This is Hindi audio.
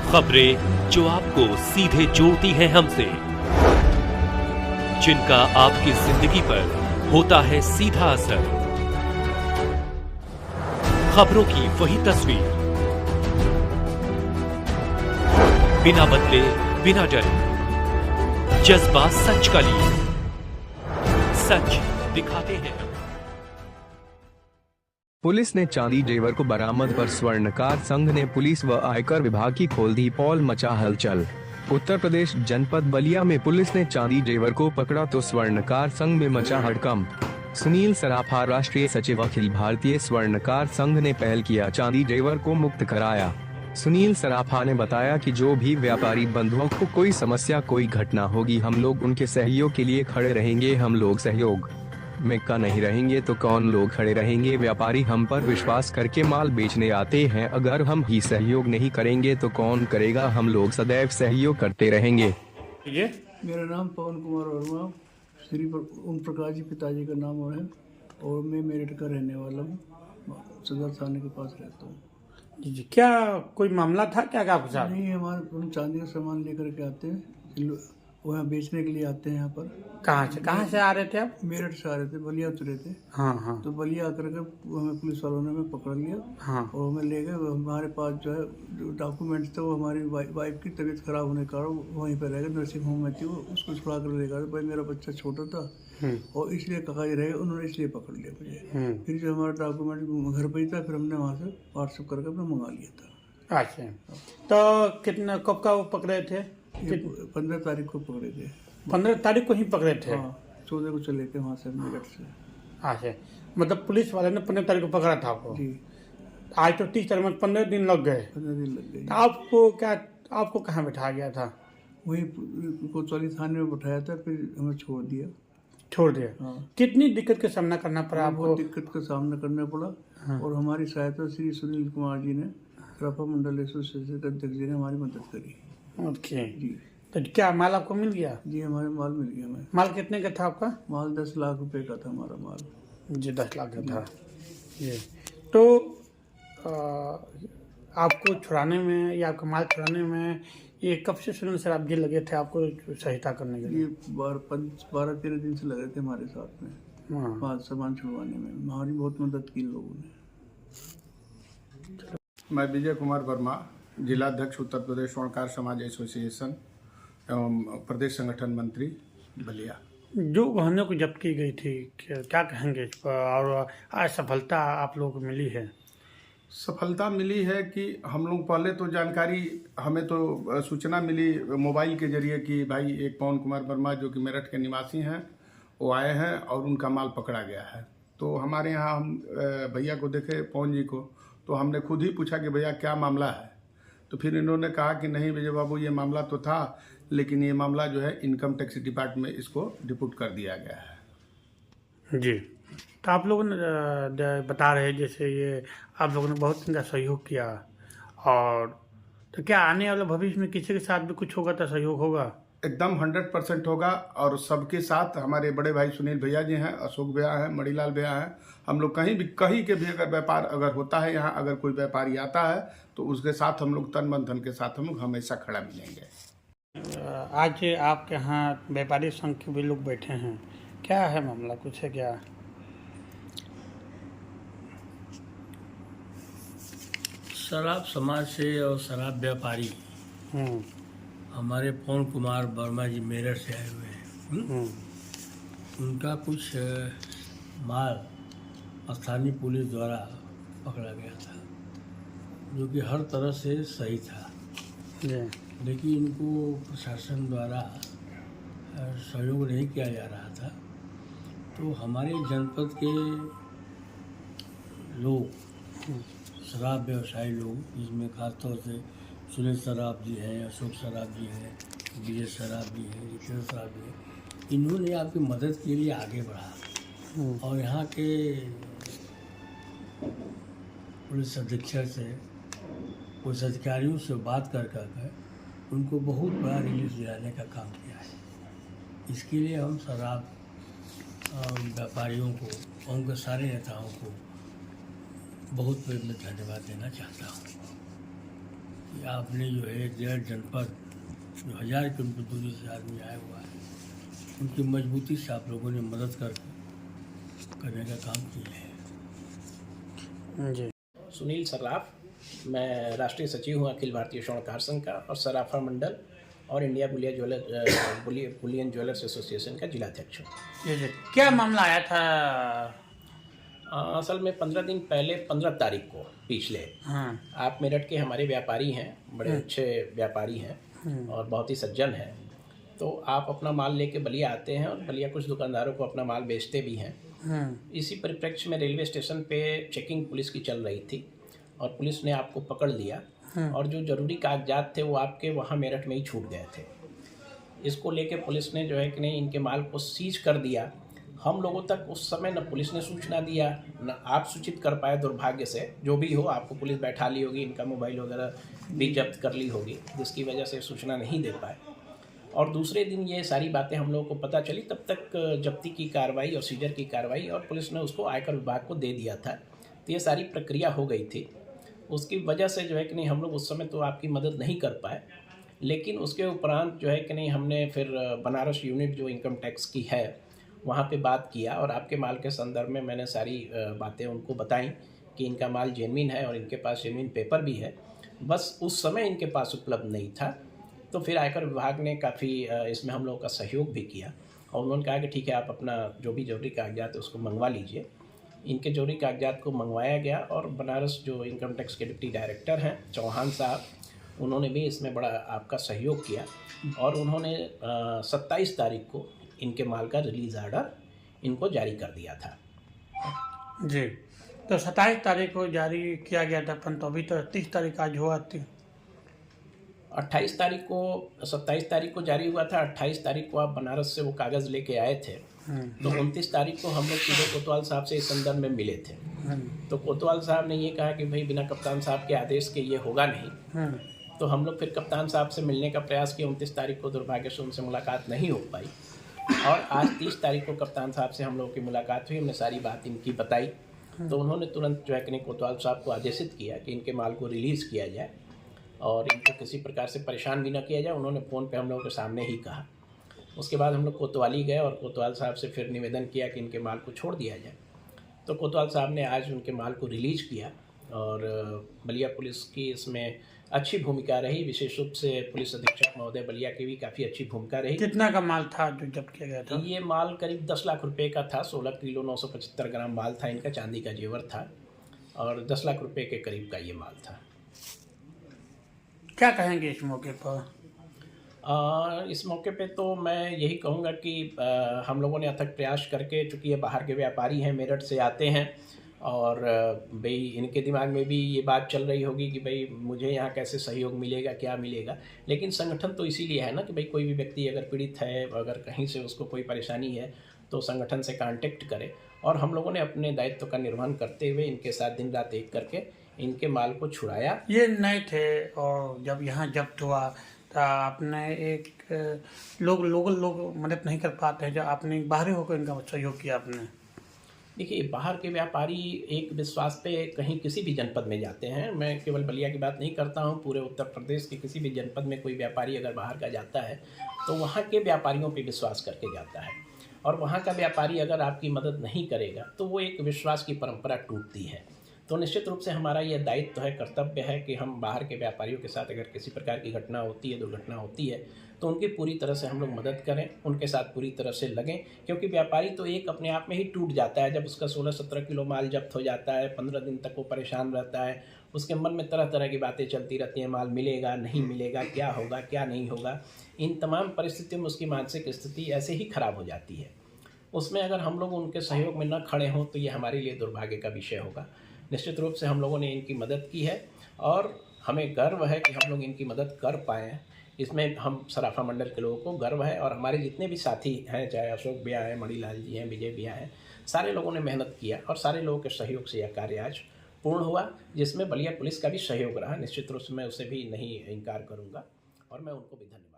खबरें जो आपको सीधे जोड़ती हैं हमसे, जिनका आपकी जिंदगी पर होता है सीधा असर। खबरों की वही तस्वीर, बिना बदले बिना डरे, जज्बा सच का लिए, सच दिखाते हैं। पुलिस ने चांदी जेवर को बरामद पर स्वर्णकार संघ ने पुलिस व आयकर विभाग की खोल दी पोल, मचा हलचल। उत्तर प्रदेश जनपद बलिया में पुलिस ने चांदी जेवर को पकड़ा तो स्वर्णकार संघ में मचा हड़कंप। सुनील सराफा राष्ट्रीय सचिव अखिल भारतीय स्वर्णकार संघ ने पहल किया, चांदी जेवर को मुक्त कराया। सुनील सराफा ने बताया कि जो भी व्यापारी बंधुओं को कोई समस्या कोई घटना होगी, हम लोग उनके सहयोग के लिए खड़े रहेंगे। हम लोग सहयोग में का नहीं रहेंगे तो कौन लोग खड़े रहेंगे। व्यापारी हम पर विश्वास करके माल बेचने आते हैं, अगर हम ही सहयोग नहीं करेंगे तो कौन करेगा। हम लोग सदैव सहयोग करते रहेंगे। ये मेरा नाम पवन कुमार वर्मा, श्री ओम प्रकाश जी पिताजी का नाम है और मैं मेरठ का रहने वाला हूँ। सदर थाने के पास रहता हूँ। जी, क्या कोई मामला था क्या आपके साथ? नहीं, हमारे चांदी का सामान लेकर के आते हैं, वो यहाँ बेचने के लिए आते हैं। यहाँ पर कहाँ से आ रहे थे आप? मेरठ से आ रहे थे, बलिया उतरे थे। हाँ। तो बलिया आकर के हमें पुलिस वालों ने हमें पकड़ लिया। हाँ। और हमें ले गए। हमारे पास जो है जो डॉक्यूमेंट्स थे वो हमारी वाइफ की तबीयत खराब होने के कारण वहीं पर रह गए। नर्सिंग होम में थी वो, उसको छुड़ा कर ले गए। भाई मेरा बच्चा छोटा था और इसलिए कागज रह गए, उन्होंने इसलिए पकड़ लिया मुझे। फिर जो हमारा डॉक्यूमेंट घर पर ही था, फिर हमने वहाँ से व्हाट्सएप करके अपना मंगा लिया था। अच्छा, तो कितना कब का वो पकड़े थे? 15 तारीख को पकड़े थे। 15 तारीख को ही पकड़े थे? हाँ, 14 को चले थे वहाँ से मेरठ से। अच्छा, मतलब पुलिस वाले ने 15 तारीख को पकड़ा था आपको? जी। आज तो 30 तारीख में 15 दिन लग गए। 15 दिन लग गए। तो आपको कहाँ बैठा गया था? वही कोतवाली थाने में बैठाया था, फिर हमें छोड़ दिया। हाँ। कितनी दिक्कत का सामना करना पड़ा आपको? बहुत दिक्कत का सामना करना पड़ा। हाँ। और हमारी सहायता श्री सुनील कुमार जी ने, सराफा मंडल एसोसिएशन के अध्यक्ष जी ने हमारी मदद करी। ओके जी। तो क्या माल आपको मिल गया? जी, हमारे माल मिल गया। हमें माल कितने का था आपका? माल 10 लाख रुपए का था हमारा माल। जी, 10 लाख का था। ये तो आपको छुड़ाने में या आपका माल छुड़ाने में ये कब से सुनील सर आप लगे थे आपको सहायता करने के लिए? ये 12-13 दिन से लगे थे हमारे साथ में। हाँ। माल सामान छुड़वाने में हमारी बहुत मदद की लोगों ने। मैं विजय कुमार वर्मा, जिलाध्यक्ष उत्तर प्रदेश स्वर्णकार समाज एसोसिएशन एवं प्रदेश संगठन मंत्री बलिया। जो वाहनों को जब्त की गई थी, क्या कहेंगे इस पर? और आज सफलता आप लोगों को मिली है? सफलता मिली है कि हम लोग पहले तो जानकारी, हमें तो सूचना मिली मोबाइल के जरिए कि भाई एक पवन कुमार वर्मा जो कि मेरठ के निवासी हैं वो आए हैं और उनका माल पकड़ा गया है। तो हमारे यहाँ हम भैया को देखे, पवन जी को, तो हमने खुद ही पूछा कि भैया क्या मामला है। तो फिर इन्होंने कहा कि नहीं विजय बाबू, ये मामला तो था, लेकिन ये मामला जो है इनकम टैक्स डिपार्टमेंट में इसको डिपुट कर दिया गया है। जी, तो आप लोगों ने बता रहे जैसे ये आप लोगों ने बहुत इनका सहयोग किया, और तो क्या आने वाले भविष्य में किसी के साथ भी कुछ होगा तो सहयोग होगा? एकदम 100% होगा। और सबके साथ हमारे बड़े भाई सुनील भैया जी हैं, अशोक भैया हैं, मणिलाल भैया हैं। हम लोग कहीं के भी अगर व्यापार अगर होता है, यहाँ अगर कोई व्यापारी आता है तो उसके साथ हम लोग तन मन धन के साथ हम लोग हमेशा खड़ा मिलेंगे। आज आपके यहाँ व्यापारी संघ के भी लोग बैठे हैं, क्या है मामला, कुछ है क्या? शराब समाज से और शराब व्यापारी हमारे पवन कुमार वर्मा जी मेरठ से आए हुए हैं। उनका कुछ माल स्थानीय पुलिस द्वारा पकड़ा गया था, जो कि हर तरह से सही था, लेकिन इनको प्रशासन द्वारा सहयोग नहीं किया जा रहा था। तो हमारे जनपद के लोग, शराब व्यवसायी लोग, जिसमें खासतौर से सुनील सराफ जी हैं, अशोक सराफ जी हैं, विजय सराफ जी हैं, जितेंद्र सराफ जी हैं, इन्होंने आपकी मदद के लिए आगे बढ़ा और यहाँ के पुलिस अधीक्षक से, पुलिस अधिकारियों से बात कर उनको बहुत बड़ा रिलीफ दिलाने का काम किया है। इसके लिए हम शराब व्यापारियों को और उनके सारे नेताओं को बहुत मैं धन्यवाद देना चाहता हूँ। कि आपने जो है डेढ़ जनपद जो 1000 किलोमीटर दूरी से आदमी आया हुआ है, उनकी मजबूती से आप लोगों ने मदद करने का काम किया है। जी। सुनील सर्राफ, मैं राष्ट्रीय सचिव हूँ अखिल भारतीय स्वर्णकार संघ का और सराफा मंडल और इंडिया बुलियन ज्वेलर्स एसोसिएशन का जिलाध्यक्ष हूँ। जी। क्या मामला आया था? असल में 15 दिन पहले 15 तारीख को पिछले आप मेरठ के हमारे व्यापारी हैं, बड़े अच्छे व्यापारी हैं और बहुत ही सज्जन हैं। तो आप अपना माल लेके बलिया आते हैं और बलिया कुछ दुकानदारों को अपना माल बेचते भी हैं। इसी परिप्रेक्ष्य में रेलवे स्टेशन पे चेकिंग पुलिस की चल रही थी और पुलिस ने आपको पकड़ लिया और जो ज़रूरी कागजात थे वो आपके वहाँ मेरठ में ही छूट गए थे। इसको लेके पुलिस ने जो है कि नहीं इनके माल को सीज कर दिया। हम लोगों तक उस समय न पुलिस ने सूचना दिया न आप सूचित कर पाए, दुर्भाग्य से। जो भी हो, आपको पुलिस बैठा ली होगी, इनका मोबाइल वगैरह भी जब्त कर ली होगी, जिसकी वजह से सूचना नहीं दे पाए। और दूसरे दिन ये सारी बातें हम लोगों को पता चली, तब तक जब्ती की कार्रवाई और सीजर की कार्रवाई और पुलिस ने उसको आयकर विभाग को दे दिया था। तो ये सारी प्रक्रिया हो गई थी। उसकी वजह से जो है कि नहीं हम लोग उस समय तो आपकी मदद नहीं कर पाए, लेकिन उसके उपरांत जो है कि नहीं हमने फिर बनारस यूनिट जो इनकम टैक्स की है वहाँ पे बात किया और आपके माल के संदर्भ में मैंने सारी बातें उनको बताई कि इनका माल जेन्युइन है और इनके पास जेन्युइन पेपर भी है, बस उस समय इनके पास उपलब्ध नहीं था। तो फिर आयकर विभाग ने काफ़ी इसमें हम लोगों का सहयोग भी किया और उन्होंने कहा कि ठीक है, आप अपना जो भी जरूरी कागजात है उसको मंगवा लीजिए। इनके जरूरी कागजात को मंगवाया गया और बनारस जो इनकम टैक्स के डिप्टी डायरेक्टर हैं चौहान साहब, उन्होंने भी इसमें बड़ा आपका सहयोग किया और उन्होंने 27 तारीख को इनके माल का रिलीज़ आर्डर इनको जारी कर दिया था। जी। तो 27 तारीख को जारी किया गया था, परंतु अभी तो 30 तारीख आज हुआ थी। 28 तारीख को 27 तारीख को जारी हुआ था। 28 तारीख को आप बनारस से वो कागज़ लेके आए थे, तो 29 तारीख को हम लोग सीधे कोतवाल साहब से इस संदर्भ में मिले थे। तो कोतवाल साहब ने ये कहा कि भाई बिना कप्तान साहब के आदेश के ये होगा नहीं। तो हम लोग फिर कप्तान साहब से मिलने का प्रयास किया। 29 तारीख को दुर्भाग्य से उनसे मुलाकात नहीं हो पाई और आज 30 तारीख को कप्तान साहब से हम लोगों की मुलाकात हुई। हमने सारी बात इनकी बताई तो उन्होंने तुरंत जो है कि कोतवाल साहब को आदेशित किया कि इनके माल को रिलीज़ किया जाए और इनको किसी प्रकार से परेशान भी न किया जाए। उन्होंने फ़ोन पे हम लोगों के सामने ही कहा। उसके बाद हम लोग कोतवाली गए और कोतवाल साहब से फिर निवेदन किया कि इनके माल को छोड़ दिया जाए। तो कोतवाल साहब ने आज उनके माल को रिलीज़ किया और बलिया पुलिस की इसमें अच्छी भूमिका रही। विशेष रूप से पुलिस अधीक्षक महोदय बलिया की भी काफ़ी अच्छी भूमिका रही। कितना का माल था जो जब्त किया गया था? ये माल करीब 10 लाख रुपए का था। 16 किलो 975 ग्राम माल था इनका, चांदी का जेवर था और 10 लाख रुपए के करीब का ये माल था। क्या कहेंगे इस मौके पर? इस मौके पे तो मैं यही कहूँगा कि हम लोगों ने अथक प्रयास करके, चूँकि ये बाहर के व्यापारी हैं, मेरठ से आते हैं और भाई इनके दिमाग में भी ये बात चल रही होगी कि भाई मुझे यहाँ कैसे सहयोग मिलेगा, क्या मिलेगा। लेकिन संगठन तो इसीलिए है ना कि भाई कोई भी व्यक्ति अगर पीड़ित है, अगर कहीं से उसको कोई परेशानी है तो संगठन से कांटेक्ट करे। और हम लोगों ने अपने दायित्व का निर्वहन करते हुए इनके साथ दिन रात एक करके इनके माल को छुड़ाया। ये नए थे और जब यहाँ जब्त हुआ तो आपने एक लोग मदद नहीं कर पाते हैं, जब आपने बाहरी होकर इनका सहयोग किया आपने। देखिए, बाहर के व्यापारी एक विश्वास पे कहीं किसी भी जनपद में जाते हैं, मैं केवल बलिया की बात नहीं करता हूँ, पूरे उत्तर प्रदेश के किसी भी जनपद में कोई व्यापारी अगर बाहर का जाता है तो वहाँ के व्यापारियों पे विश्वास करके जाता है और वहाँ का व्यापारी अगर आपकी मदद नहीं करेगा तो वो एक विश्वास की परंपरा टूटती है। तो निश्चित रूप से हमारा यह दायित्व है, कर्तव्य है कि हम बाहर के व्यापारियों के साथ अगर किसी प्रकार की घटना होती है, दुर्घटना होती है, तो उनकी पूरी तरह से हम लोग मदद करें, उनके साथ पूरी तरह से लगें। क्योंकि व्यापारी तो एक अपने आप में ही टूट जाता है जब उसका 16-17 किलो माल जब्त हो जाता है। 15 दिन तक वो परेशान रहता है, उसके मन में तरह तरह की बातें चलती रहती हैं, माल मिलेगा नहीं मिलेगा, क्या होगा क्या नहीं होगा। इन तमाम परिस्थितियों में उसकी मानसिक स्थिति ऐसे ही खराब हो जाती है। उसमें अगर हम लोग उनके सहयोग में न खड़े हों तो ये हमारे लिए दुर्भाग्य का विषय होगा। निश्चित रूप से हम लोगों ने इनकी मदद की है और हमें गर्व है कि हम लोग इनकी मदद कर पाए हैं। इसमें हम सराफा मंडल के लोगों को गर्व है और हमारे जितने भी साथी हैं, चाहे अशोक भैया हैं, मणिलाल जी हैं, विजय भैया हैं, सारे लोगों ने मेहनत किया और सारे लोगों के सहयोग से यह कार्य आज पूर्ण हुआ, जिसमें बलिया पुलिस का भी सहयोग रहा। निश्चित रूप से मैं उसे भी नहीं इनकार करूँगा और मैं उनको भी धन्यवाद